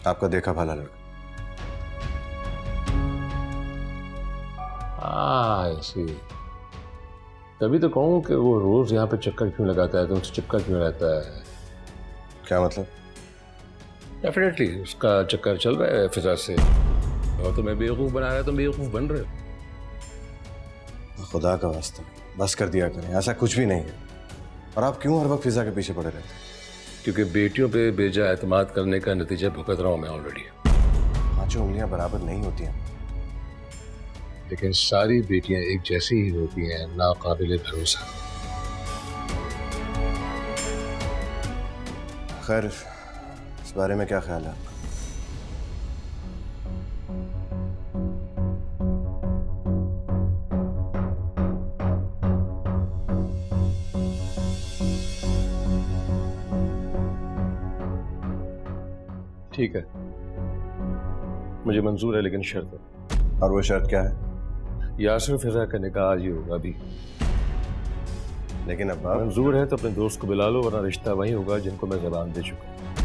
आपका देखा भाला लड़का। ऐसी तभी तो कहूँ कि वो रोज यहाँ पे चक्कर क्यों लगाता है, तुमसे चिपका क्यों रहता है। क्या मतलब? डेफिनेटली उसका चक्कर चल रहा है फिजा से, और तुम्हें बेवकूफ बना रहा है, तुम बेवकूफ बन रहे हो। खुदा का वास्ता बस कर दिया करें, ऐसा कुछ भी नहीं है। और आप क्यों हर वक्त फिजा के पीछे पड़े रहते हैं? क्योंकि बेटियों पे बेजा एतमाद करने का नतीजा भुगत रहा हूं मैं ऑलरेडी। पांचों उंगलियां बराबर नहीं होती हैं। लेकिन सारी बेटियां एक जैसी ही होती हैं, नाकाबिले भरोसा। खैर, इस बारे में क्या ख्याल है आपका? ठीक है, मुझे मंजूर है, लेकिन शर्त है। और वो शर्त क्या है? यासिर फिजा का निकाह आज ही होगा अभी। लेकिन अब्बा, मंजूर है तो अपने दोस्त को बुला लो, वरना रिश्ता वही होगा जिनको मैं जबान दे चुका हूं।